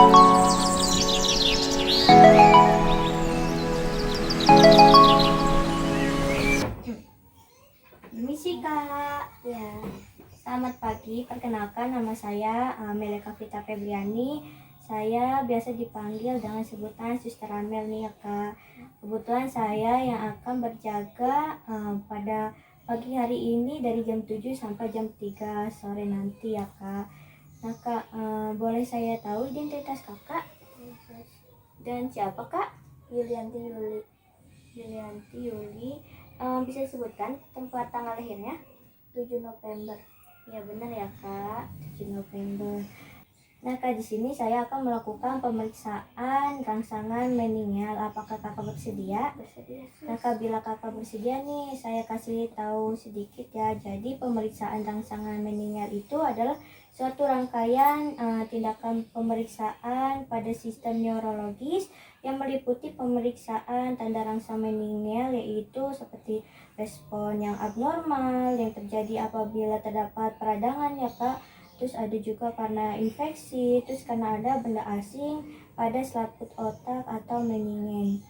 Permisi Kak. Ya, selamat pagi. Perkenalkan nama saya Meleka Vita Febriani. Saya biasa dipanggil dengan sebutan Suster Amel nih ya Kak. Kebetulan saya yang akan berjaga pada pagi hari ini dari jam 7 sampai jam 3 sore nanti ya Kak. Nah Kak, boleh saya tahu identitas Kakak? Dan siapa Kak? Yulianti Yuli. Yulianti Yuli. Bisa disebutkan tempat tanggal lahirnya? 7 November. Ya benar ya Kak, 7 November. Nah Kak, di sini saya akan melakukan pemeriksaan rangsangan meningal. Apakah Kakak bersedia? Bersedia. Nah Kak, bila Kakak bersedia nih, saya kasih tahu sedikit ya. Jadi pemeriksaan rangsangan meningal itu adalah suatu rangkaian tindakan pemeriksaan pada sistem neurologis yang meliputi pemeriksaan tanda rangsang meningal, yaitu seperti respon yang abnormal yang terjadi apabila terdapat peradangan ya Kak. Terus ada juga karena infeksi, terus karena ada benda asing pada selaput otak atau meninge.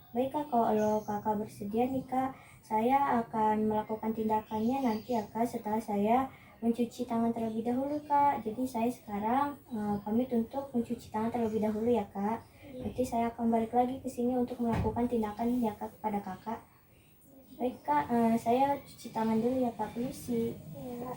Baik Kak, kalau Kakak bersedia nih Kak, saya akan melakukan tindakannya nanti ya Kak, setelah saya mencuci tangan terlebih dahulu Kak. Jadi saya sekarang pamit untuk mencuci tangan terlebih dahulu ya Kak. Nanti saya akan balik lagi ke sini untuk melakukan tindakan ya Kak kepada Kakak. Baik Kak, saya cuci tangan dulu ya Kak, permisi. Ya.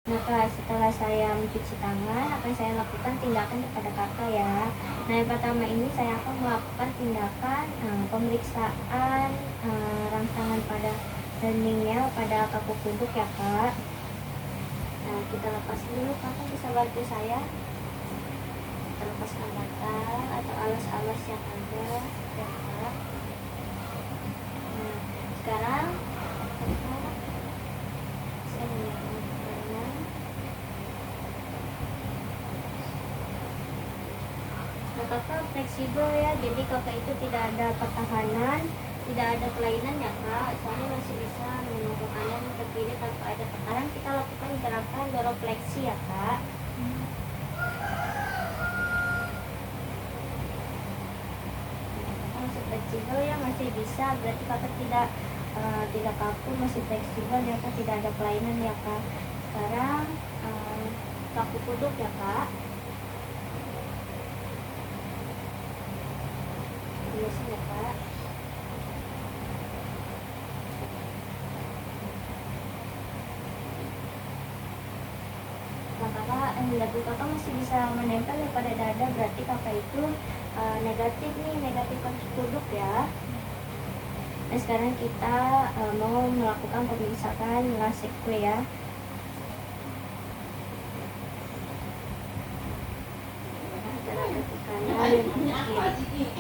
Nah Kak, setelah saya mencuci tangan, akan saya lakukan tindakan kepada Kakak ya. Nah yang pertama ini saya akan melakukan tindakan pemeriksaan rangsangan pada meningal pada kaku kubuk ya Kak. Nah kita lepas dulu, Kakak bisa bantu saya. Kita lepaskan mata atau alas-alas yang ada ya Kak. Nah sekarang saya menyalakan kanan. Nah, Kakak fleksibel ya, jadi Kakak itu tidak ada pertahanan, tidak ada kelainan ya Kak. Soalnya masih bisa menunggu ke kanan ke kiri tanpa ada tekanan. Kita lakukan gerakan doropleksi ya Kak. Kakak masih fleksibel ya, masih bisa. Berarti Kakak tidak kaku, masih fleksibel ya Kak, tidak ada kelainan ya Kak. Sekarang kaku kuduk ya Kak. Biasa ya Kak. Nah Kakak, lagu Kakak masih bisa menempel ya pada dada, berarti Kakak itu negatif nih, negatif kaki kuduk ya. Nah sekarang kita mau melakukan pemeriksaan lasekwe ya. Antara kaki kanan dan kaki kiri.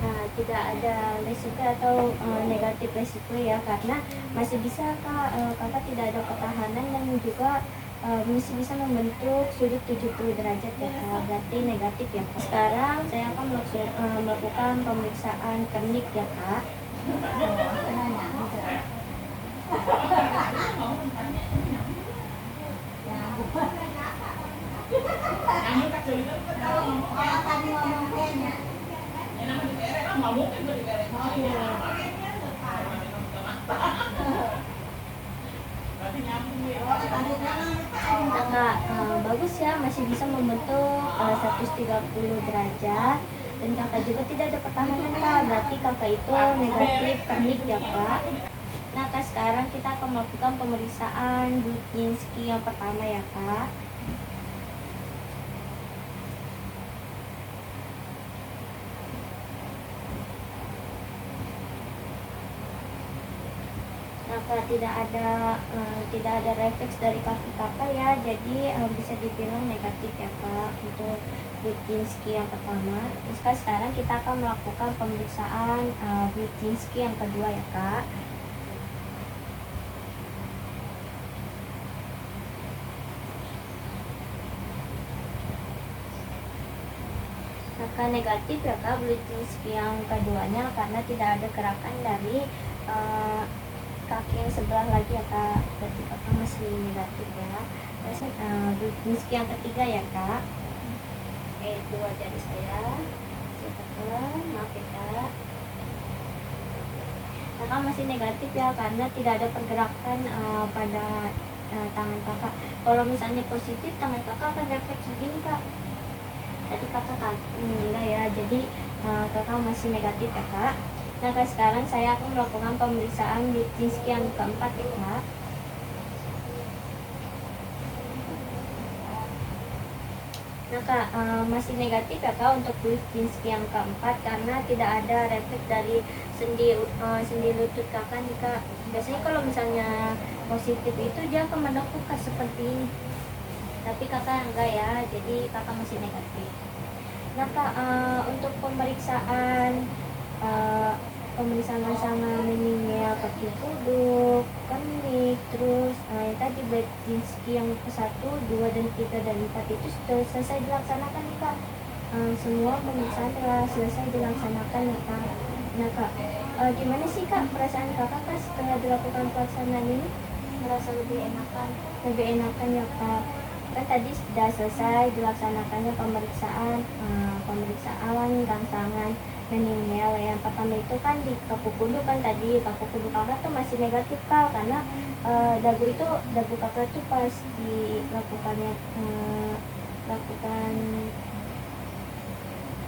Nah, tidak ada resiko atau negatif resiko ya, karena masih bisa Kakak tidak ada pertahanan dan juga masih bisa membentuk sudut 70 derajat ya Kak, berarti negatif ya Kak. Sekarang saya akan melakukan pemeriksaan kernik ya Kak. Kakak bagus ya, masih bisa membentuk 130 derajat dan Kakak juga tidak ada pertahanan Kak, berarti Kakak itu negatif kernik ya Kak. Nah Kak, sekarang kita akan melakukan pemeriksaan Dudzinski yang pertama ya Kak. tidak ada refleks dari kaki kakak ya, jadi bisa dibilang negatif ya kak untuk Budzinski yang pertama. Terus kak, sekarang kita akan melakukan pemeriksaan Budzinski yang kedua ya kak. Maka negatif ya kak Budzinski yang keduanya karena tidak ada gerakan dari kaki yang sebelah lagi ya kak, berarti kakak masih negatif ya. Terus Budzinski yang ketiga ya kak, itu dari saya maaf ya kak. Kakak masih negatif ya karena tidak ada pergerakan pada tangan kakak. Kalau misalnya positif, tangan kakak akan refleks begini kak. Tadi kakak enggak ya, jadi kakak masih negatif ya kak. Nah kak, sekarang saya akan melakukan pemeriksaan Budzinski yang keempat ya kak. Nah kak, masih negatif ya kak untuk Budzinski yang keempat karena tidak ada refleks dari sendi lutut kakak nih kak. Biasanya kalau misalnya positif itu dia akan menekuk kak seperti ini, tapi kakak enggak ya, jadi kakak masih negatif. Nah kak, untuk pemeriksaan sama meninggal kaki duduk, kemik, terus yang tadi Budzinski yang ke-1, 2, dan 3, dan 4 itu sudah selesai dilaksanakan nih kak. Semua pemeriksaan telah selesai dilaksanakan nih kak. Nah kak, gimana sih kak perasaan kakak kak setelah dilakukan pelaksanaan ini? Merasa lebih enakan. Lebih enakan ya kak. Kan tadi sudah selesai dilaksanakannya pemeriksaan rangsangan meninggal. Yang pertama itu kan di kaku kudu kan, tadi kaku kudu kakak tuh masih negatif kak karena dagu kakak tuh pas dilakukannya lakukan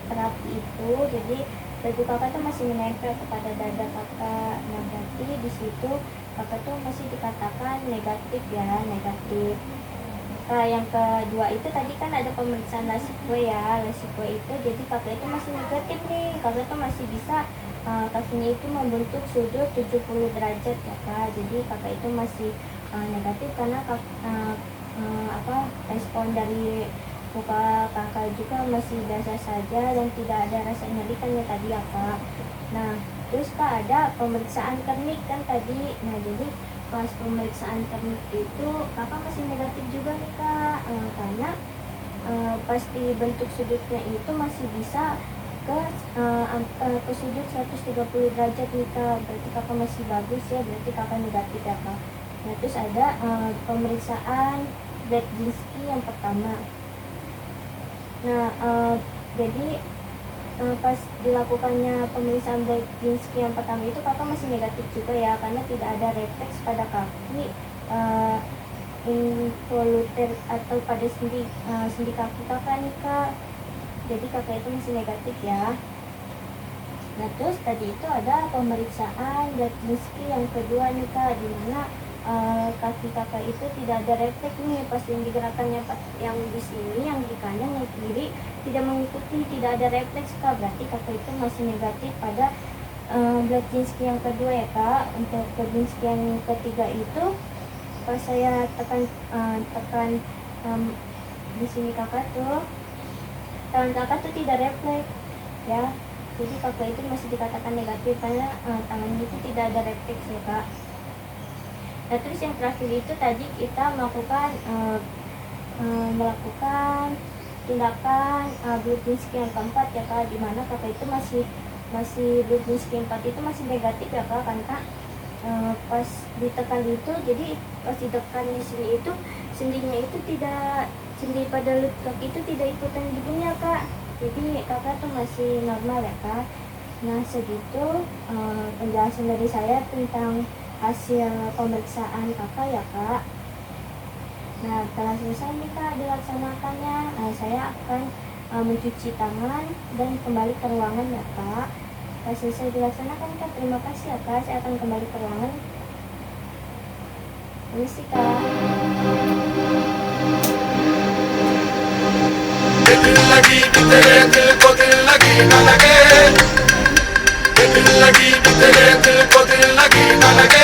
terapi itu, jadi dagu kakak tuh masih menempel kepada dada kakak. Nah berarti di situ kakak tuh masih dikatakan negatif ya, negatif. Yang kedua itu tadi kan ada pemeriksaan Lasikwe ya, Lasikwe itu jadi kakak itu masih negatif nih, kakak itu masih bisa kakinya itu membentuk sudut 70 derajat ya kak. Jadi kakak itu masih negatif karena respon dari muka kakak juga masih biasa saja dan tidak ada rasa nyeri kan ya tadi ya kak. Nah terus kak, ada pemeriksaan kernik kan tadi. Nah jadi pas pemeriksaan kernik itu kakak masih negatif juga nih kak, karena pas dibentuk sudutnya itu masih bisa ke sudut 130 derajat nih kak, berarti kakak masih bagus ya, berarti kakak negatif ya kak. Nah terus ada pemeriksaan Budzinski yang pertama. Nah jadi pas dilakukannya pemeriksaan Budzinski yang pertama itu kakak masih negatif juga ya, karena tidak ada refleks pada kaki involuter atau pada sendi kaki kakak nih kak, jadi kakak itu masih negatif ya. Nah terus tadi itu ada pemeriksaan Budzinski yang kedua nih kak, dimana kaki kakak itu tidak ada refleks nih pas yang digerakkannya, yang di sini, yang di kanan, yang kiri tidak mengikuti, tidak ada refleks kak, berarti kakak itu masih negatif pada Budzinski yang kedua ya kak. Untuk Budzinski yang ketiga itu pas saya tekan di sini kakak tuh, tangan kakak tuh tidak refleks ya, jadi kakak itu masih dikatakan negatif karena tangannya itu tidak ada refleks ya kak. Nah terus yang terakhir itu tadi kita melakukan tindakan Budzinski yang keempat ya kak, dimana kakak itu masih Budzinski 4 itu masih negatif ya kak, karena pas ditekan itu, jadi pas ditekan di sini itu sendinya itu tidak, sendi pada lutut kaki itu tidak ikutan begini ya kak, jadi kakak tuh masih normal ya kak. Nah segitu penjelasan dari saya tentang hasil pemeriksaan kakak ya kak. Nah telah selesai nih kak dilaksanakannya, saya akan mencuci tangan dan kembali ke ruangan ya kak. Telah selesai dilaksanakan kak, terima kasih ya kak, saya akan kembali ke ruangan. Permisi kak. दिल लगी भी तेरे दिल को दिल लगी न लगे, दिल लगी भी तेरे दिल को दिल लगी न लगे।